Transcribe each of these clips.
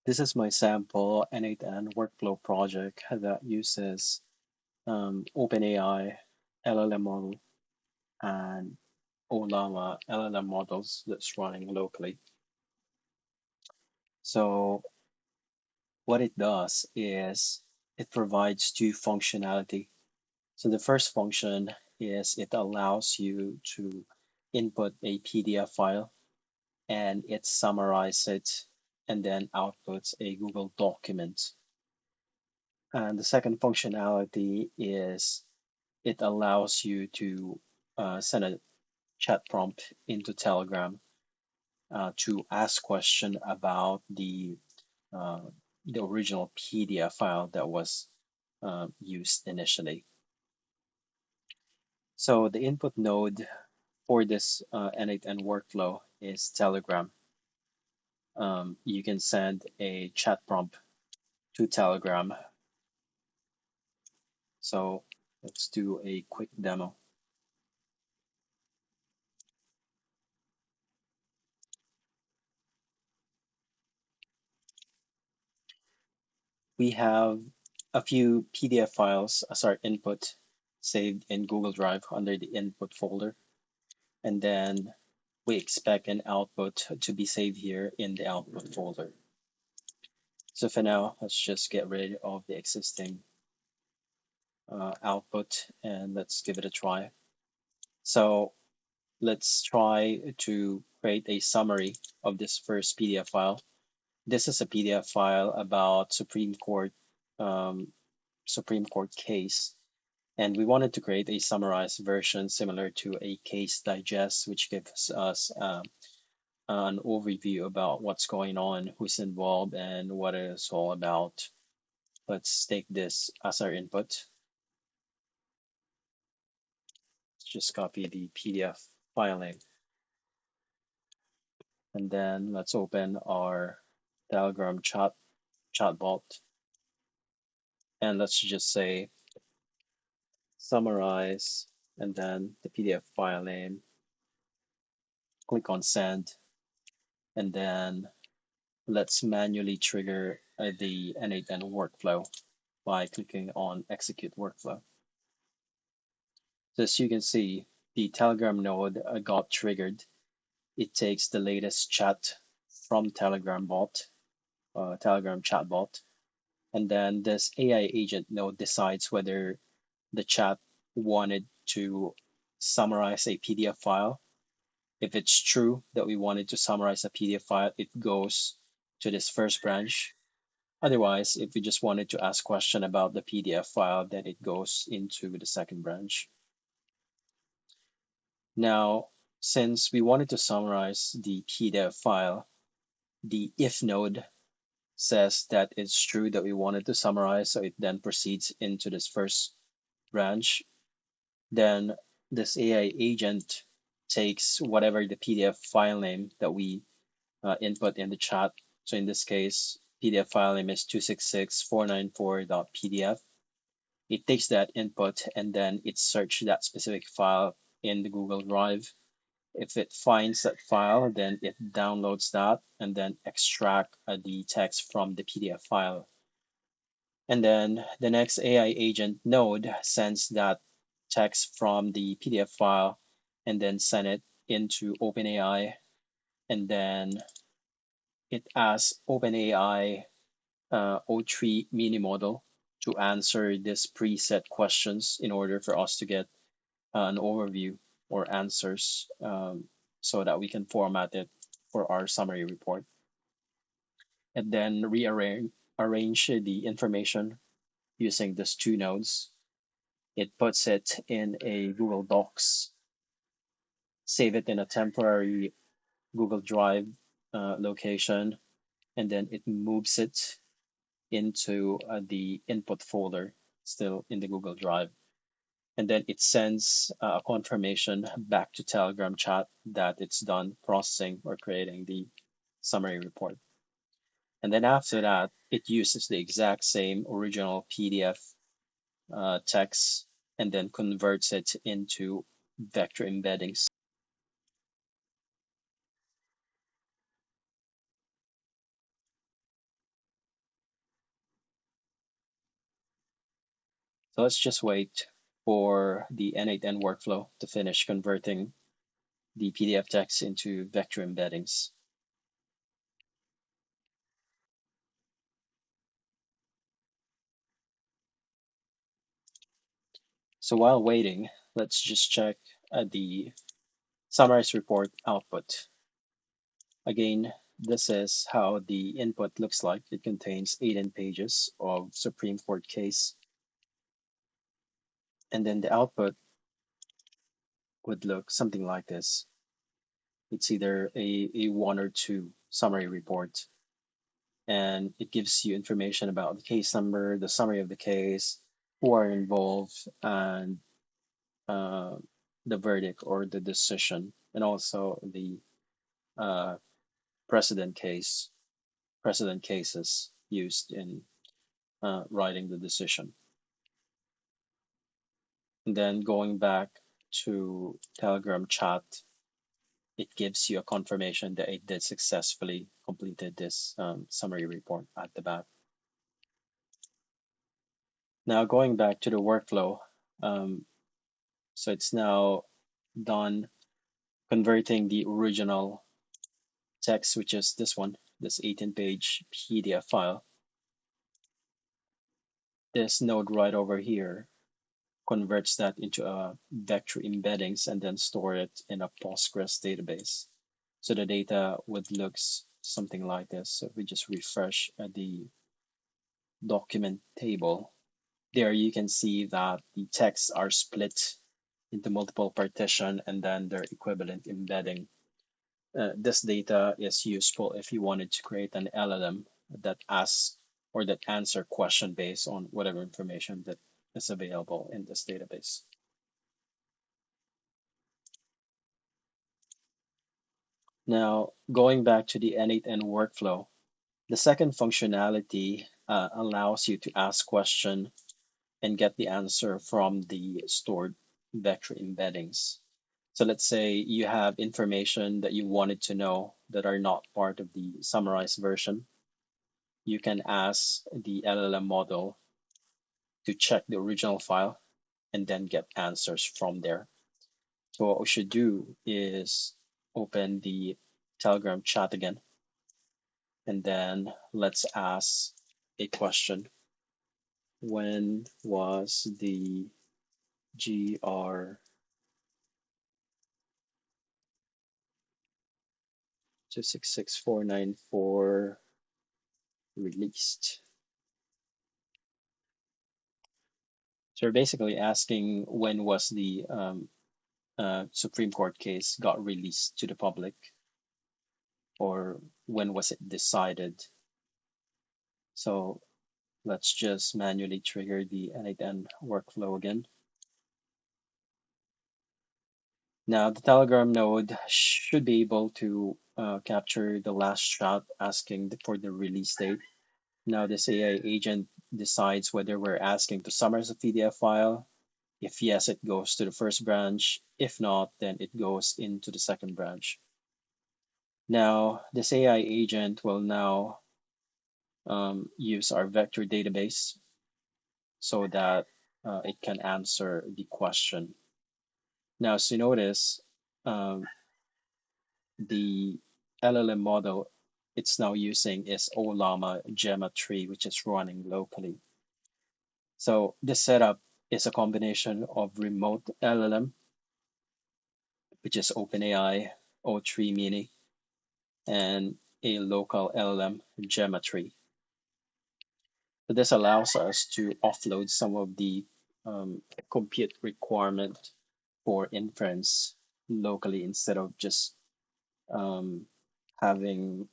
This is my sample n8n workflow project that uses OpenAI LLM model and Olama LLM models that's running locally. So what it does is it provides two functionality. So the first function is it allows you to input a PDF file and it summarizes it and then outputs a Google document. And the second functionality is it allows you to send a chat prompt into Telegram to ask question about uh, the original PDF file that was used initially. So the input node for this n8n workflow is Telegram. You can send a chat prompt to Telegram. So let's do a quick demo. We have a few PDF files as our input saved in Google Drive under the input folder. And then we expect an output to be saved here in the output folder. So for now, let's just get rid of the existing output and let's give it a try. So let's try to create a summary of this first PDF file. This is a PDF file about Supreme Court case. And we wanted to create a summarized version similar to a case digest, which gives us an overview about what's going on, who's involved, and what it is all about. Let's take this as our input. Let's just copy the PDF file name. And then let's open our Telegram chatbot. And let's just say summarize and then the PDF file name. Click on send. And then let's manually trigger the n8n workflow by clicking on execute workflow. So as you can see, the Telegram node got triggered. It takes the latest chat from Telegram chatbot, and then this AI agent node decides whether the chat wanted to summarize a PDF file. If it's true that we wanted to summarize a PDF file, it goes to this first branch. Otherwise, if we just wanted to ask question about the PDF file, then it goes into the second branch. Now, since we wanted to summarize the PDF file, the if node says that it's true that we wanted to summarize, so it then proceeds into this first branch. Then this AI agent takes whatever the PDF file name that we input in the chat. So in this case, PDF file name is 266.494.pdf. It takes that input and then it searches that specific file in the Google Drive. If it finds that file, then it downloads that and then extract the text from the PDF file. And then the next AI agent node sends that text from the PDF file and then send it into OpenAI. And then it asks OpenAI O3 mini model to answer this preset questions in order for us to get an overview or answers so that we can format it for our summary report. And then arrange the information using these two nodes. It puts it in a Google Docs, save it in a temporary Google Drive location, and then it moves it into the input folder, still in the Google Drive. And then it sends a confirmation back to Telegram chat that it's done processing or creating the summary report. And then after that, it uses the exact same original PDF text and then converts it into vector embeddings. So let's just wait for the n8n workflow to finish converting the PDF text into vector embeddings. So while waiting, let's just check the summarize report output. Again, this is how the input looks like. It contains 18 pages of Supreme Court case. And then the output would look something like this. It's either a one or two summary report, and it gives you information about the case number, the summary of the case, who are involved, and uh, the verdict or the decision, and also the uh, precedent case, precedent cases used in writing the decision. And then going back to Telegram chat, it gives you a confirmation that it did successfully completed this summary report at the back. Now going back to the workflow, so it's now done converting the original text, which is this one, this 18-page PDF file. This node right over here converts that into a vector embeddings and then store it in a Postgres database. So the data would look something like this. So if we just refresh the document table, there you can see that the texts are split into multiple partition and then their equivalent embedding. This data is useful if you wanted to create an LLM that asks or that answer question based on whatever information that is available in this database. Now, going back to the n8n workflow, the second functionality allows you to ask question and get the answer from the stored vector embeddings. So let's say you have information that you wanted to know that are not part of the summarized version. You can ask the LLM model to check the original file and then get answers from there. So what we should do is open the Telegram chat again, and then let's ask a question. When was the GR 266494 released? So we're basically asking when was the Supreme Court case got released to the public, or when was it decided. So let's just manually trigger the n8n workflow again. Now the Telegram node should be able to capture the last shot asking for the release date. Now this AI agent decides whether we're asking to summarize a PDF file. If yes, it goes to the first branch. If not, then it goes into the second branch. Now this AI agent will now use our vector database so that it can answer the question. Now, as you notice, um, the LLM model it's now using is Olama Gemma 3, which is running locally. So this setup is a combination of remote LLM, which is OpenAI O3 Mini, and a local LLM Gemma 3. So this allows us to offload some of the compute requirement for inference locally instead of just um, having.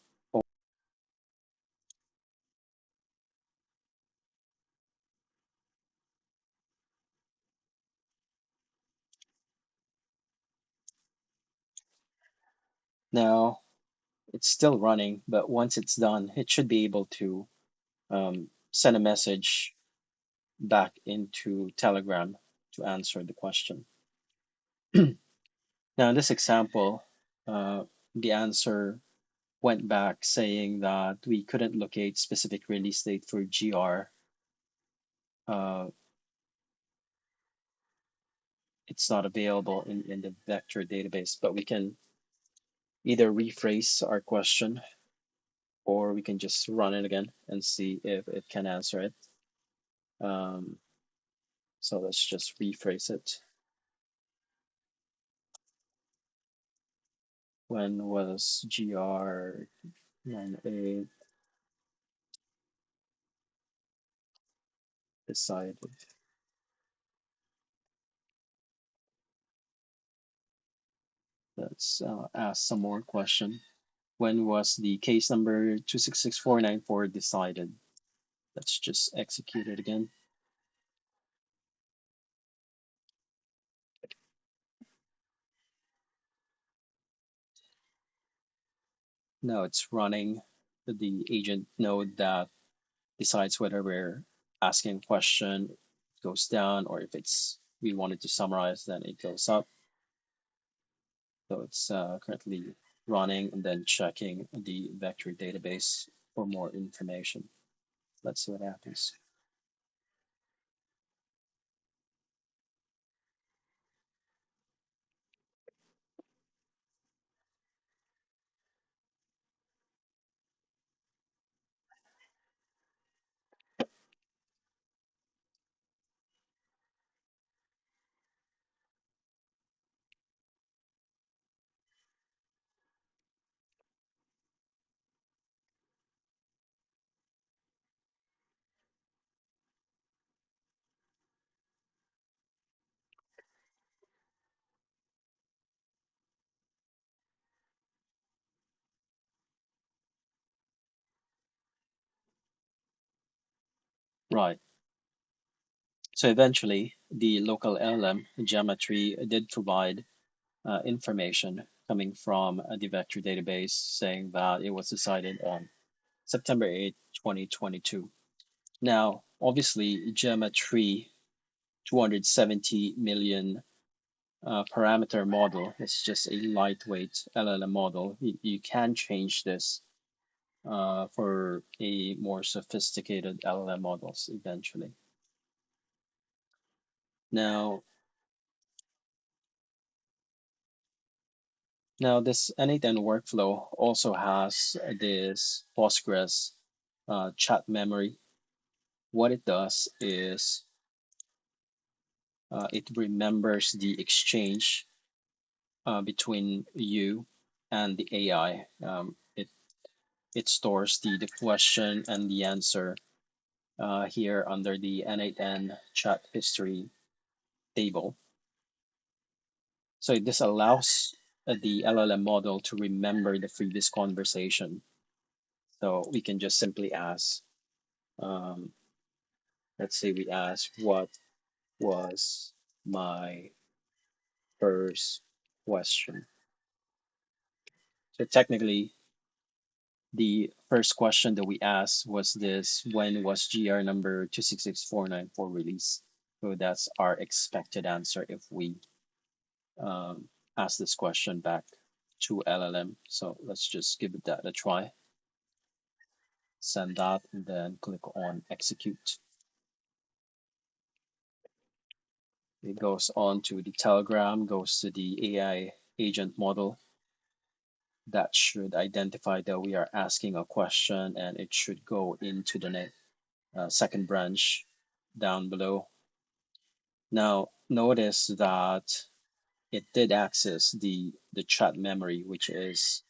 Now it's still running, but once it's done, it should be able to send a message back into Telegram to answer the question. Now, in this example, the answer went back saying that we couldn't locate specific release date for GR it's not available in the vector database, but we can either rephrase our question or we can just run it again and see if it can answer it. Um, so let's just rephrase it. When was GR n8n decided? Let's ask some more question. When was the case number 266,494 decided? Let's just execute it again. Now it's running the agent node that decides whether we're asking a question, it goes down, or if it's we wanted to summarize, then it goes up. So it's currently running and then checking the vector database for more information. Let's see what happens. Right. So eventually, the local LLM geometry did provide information coming from the vector database saying that it was decided on September 8th, 2022. Now, obviously, geometry 270 million parameter model is just a lightweight LLM model. You can change this for a more sophisticated LLM models eventually. Now, now this n8n workflow also has this Postgres chat memory. What it does is it remembers the exchange between you and the AI. It stores the question and the answer here under the n8n chat history table. So this allows the LLM model to remember the previous conversation. So we can just simply ask, um, let's say we ask, what was my first question? So technically, the first question that we asked was this: when was GR number 266,494 released? So that's our expected answer if we um, ask this question back to LLM. So let's just give it that a try. Send that and then click on execute. It goes on to the Telegram, goes to the AI agent model. That should identify that we are asking a question and it should go into the second branch down below. Now, notice that it did access the chat memory, which is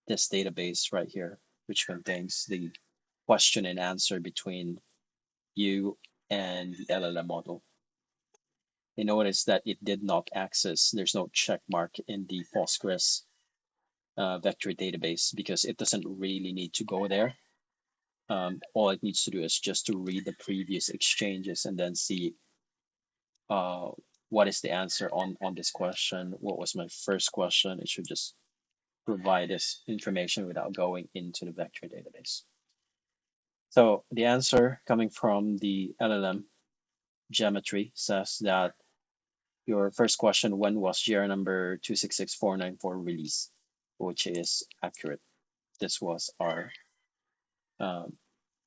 this database right here, which contains the question and answer between you and the LLM model. You notice that it did not access, there's no check mark in the Postgres vector database because it doesn't really need to go there. All it needs to do is just to read the previous exchanges and then see uh, what is the answer on this question. What was my first question? It should just provide this information without going into the vector database. So the answer coming from the LLM geometry says that your first question, when was GR number 266,494 released, which is accurate. This was our um,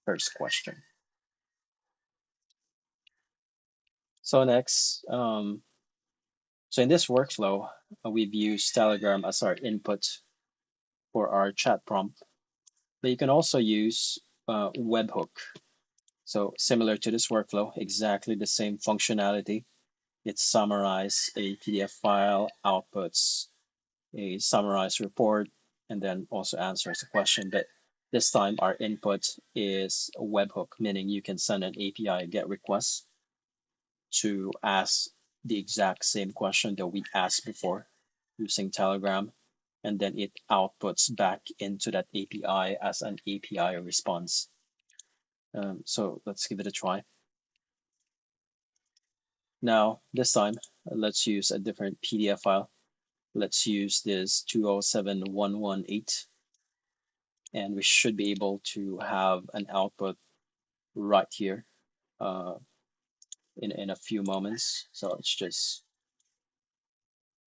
first question. So next, So in this workflow, we've used Telegram as our input for our chat prompt, but you can also use webhook. So similar to this workflow, exactly the same functionality. It summarizes a PDF file, outputs a summarized report, and then also answers the question. But this time our input is a webhook, meaning you can send an API GET request to ask the exact same question that we asked before using Telegram, and then it outputs back into that API as an API response. So let's give it a try. Now, this time, let's use a different PDF file. Let's use this 207118, and we should be able to have an output right here uh, in a few moments. So let's just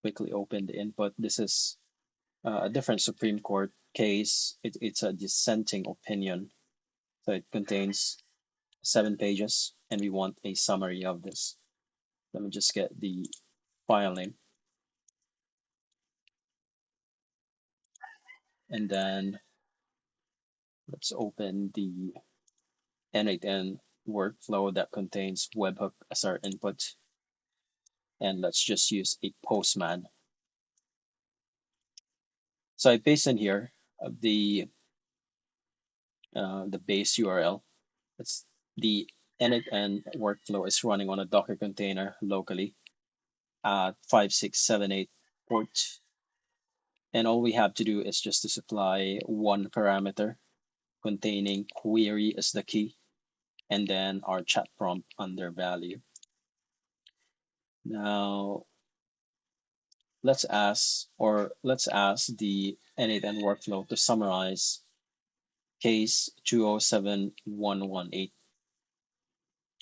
quickly open the input. This is a different Supreme Court case. It's a dissenting opinion. So it contains 7 pages, and we want a summary of this. Let me just get the file name, and then let's open the n8n workflow that contains webhook as our input, and let's just use a postman. So I paste in here the base URL. It's the n8n workflow is running on a Docker container locally at 5678 port. And all we have to do is just to supply one parameter containing query as the key, and then our chat prompt under value. Now let's ask the n8n workflow to summarize case 207118.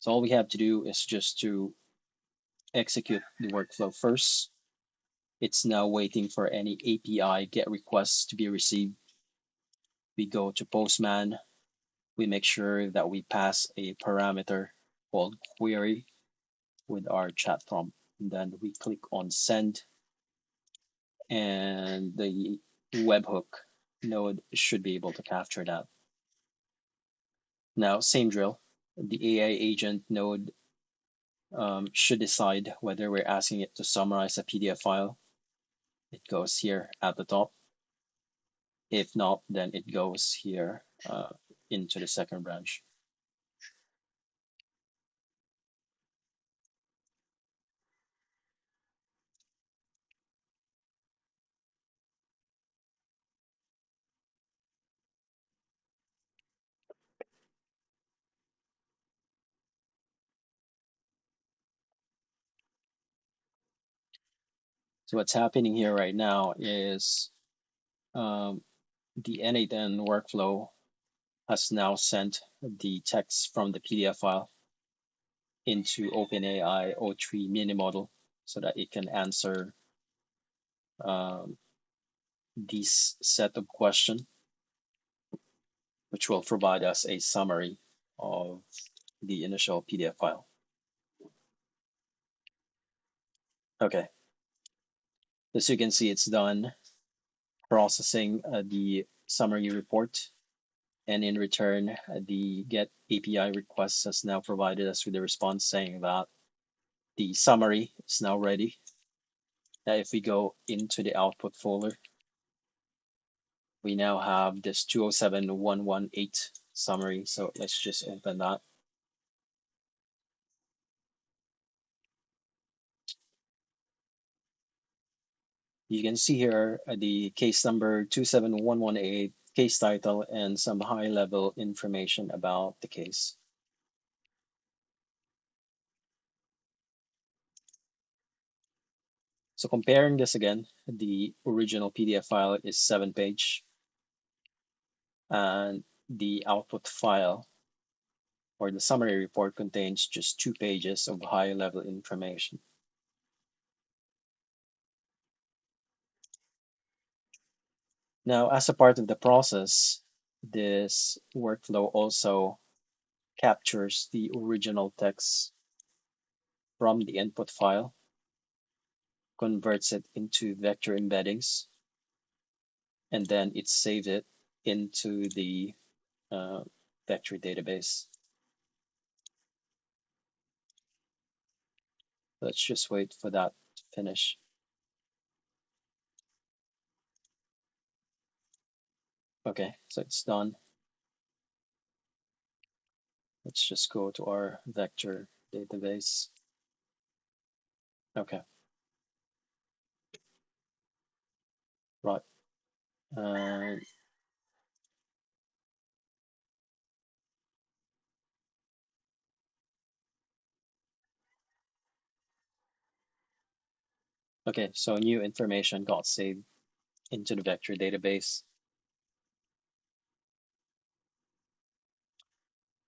So all we have to do is just to execute the workflow first. It's now waiting for any API GET requests to be received. We go to Postman. We make sure that we pass a parameter called query with our chat prompt. And then we click on send, and the webhook node should be able to capture that. Now, same drill. The AI agent node should decide whether we're asking it to summarize a PDF file. It goes here at the top. If not, then it goes here into the second branch. So what's happening here right now is um, the n8n workflow has now sent the text from the PDF file into OpenAI O3 mini model so that it can answer um, this set of questions, which will provide us a summary of the initial PDF file. Okay, as you can see, it's done processing the summary report, and in return, the GET API request has now provided us with a response saying that the summary is now ready. Now, if we go into the output folder, we now have this 207118 summary. So let's just open that. You can see here the case number 27118, case title, and some high-level information about the case. So comparing this again, the original PDF file is 7 page, and the output file or the summary report contains just 2 pages of high-level information. Now, as a part of the process, this workflow also captures the original text from the input file, converts it into vector embeddings, and then it saves it into the uh, vector database. Let's just wait for that to finish. Okay, so it's done. Let's just go to our vector database. Okay, right. Uh, okay, so new information got saved into the vector database.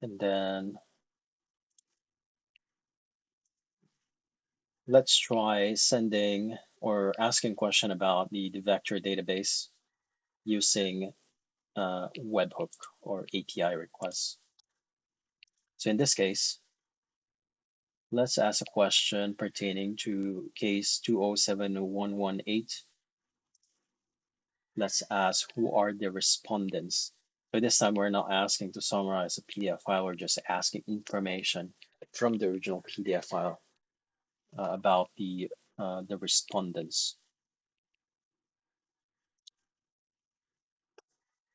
And then let's try sending or asking question about the vector database using webhook or API requests. So in this case, let's ask a question pertaining to case 2071118. Let's ask who are the respondents. So this time we're not asking to summarize a PDF file, we're just asking information from the original PDF file about the respondents.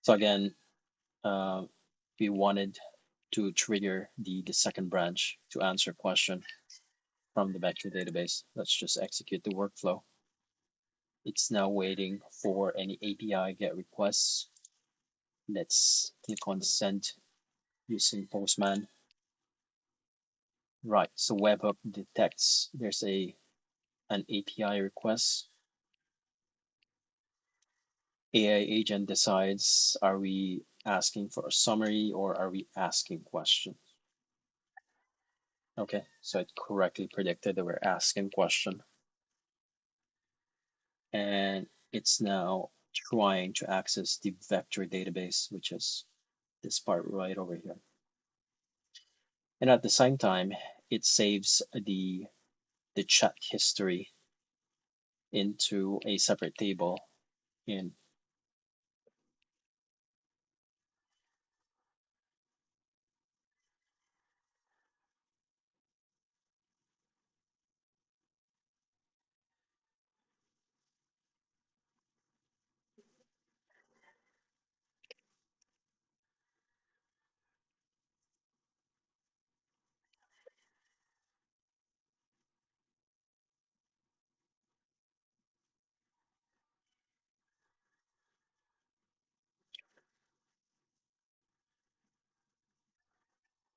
So again, we wanted to trigger the second branch to answer a question from the vector database. Let's just execute the workflow. It's now waiting for any API GET requests. Let's click on send using Postman. Right, so webhook detects there's an API request. AI agent decides, are we asking for a summary or are we asking questions? Okay, so it correctly predicted that we're asking question. And it's now trying to access the vector database, which is this part right over here. And at the same time, it saves the chat history into a separate table in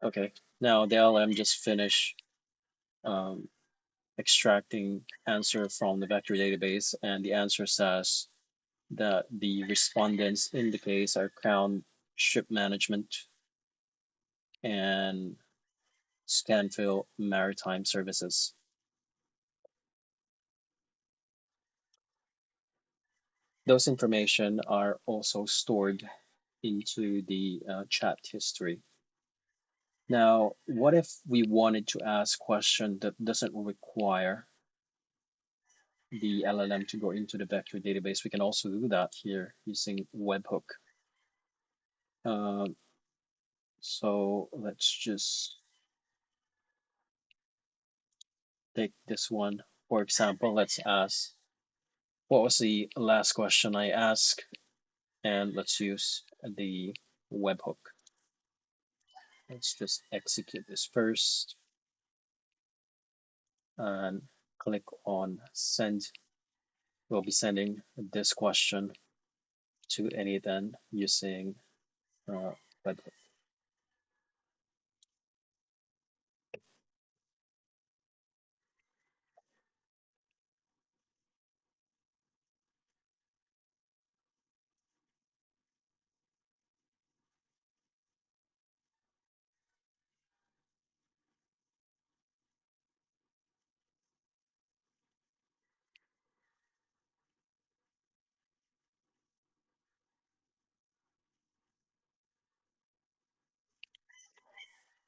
okay. Now the LM just finished um, extracting answer from the vector database, and the answer says that the respondents in the case are Crown Ship Management and Scanfield Maritime Services. Those information are also stored into the chat history. Now, what if we wanted to ask question that doesn't require the LLM to go into the vector database? We can also do that here using webhook. Um, so let's just take this one. For example, let's ask, what was the last question I asked? And let's use the webhook. Let's just execute this first and click on send. We'll be sending this question to n8n using webhook.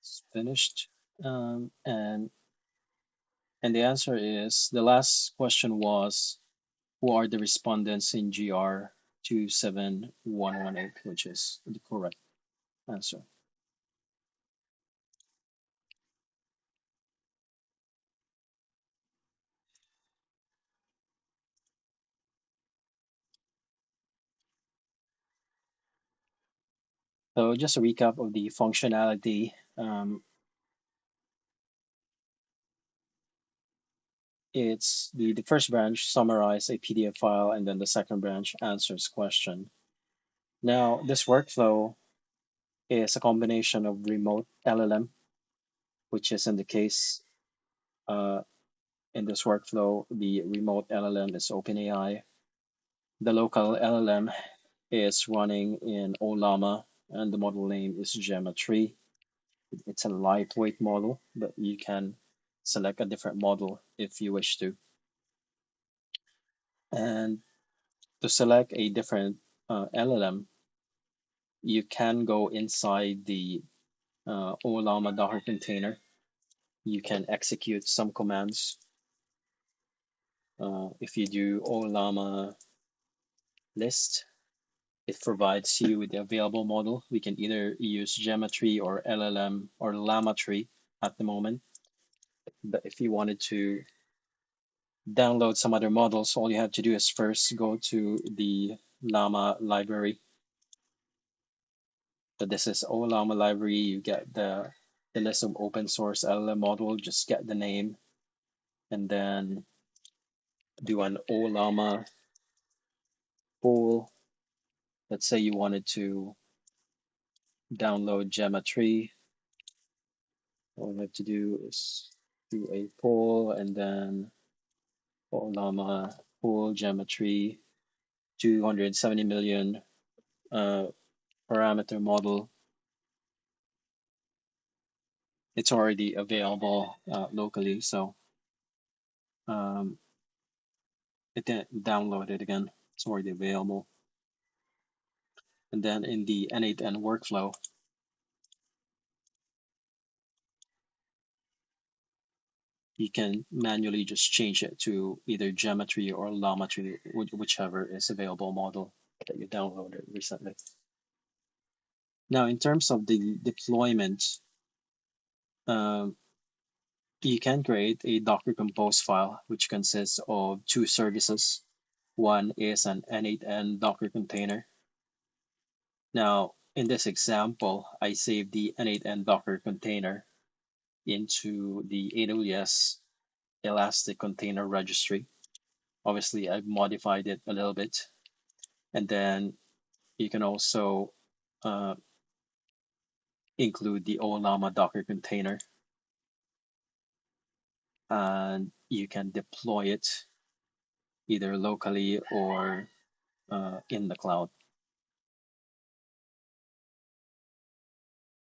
It's finished. And And the answer is the last question was who are the respondents in GR 27118, which is the correct answer. So just a recap of the functionality. It's the first branch summarize a PDF file, and then the second branch answers question. Now, this workflow is a combination of remote LLM, which is in the case uh, in this workflow, the remote LLM is OpenAI. The local LLM is running in Olama, and the model name is Gemma 3. It's a lightweight model, but you can select a different model if you wish to. And to select a different LLM, you can go inside the Olama Docker container. You can execute some commands. If you do Olama list, it provides you with the available model. We can either use geometry or LLM or Llama tree at the moment. But if you wanted to download some other models, all you have to do is first go to the Llama library. So this is Llama library. You get the list of open source LLM model. Just get the name and then do an Llama pool. Let's say you wanted to download Gemma tree. All you have to do is do a poll and then Llama pool Gemma tree 270 million uh, parameter model. It's already available locally, so um, it didn't download it again. It's already available. And then in the n8n workflow, you can manually just change it to either geometry or llamatry, whichever is available model that you downloaded recently. Now, in terms of the deployment, um, you can create a Docker Compose file, which consists of two services. One is an n8n Docker container. Now, in this example, I saved the n8n Docker container into the AWS Elastic Container Registry. Obviously, I've modified it a little bit. And then you can also uh, include the Olama Docker container, and you can deploy it either locally or in the cloud.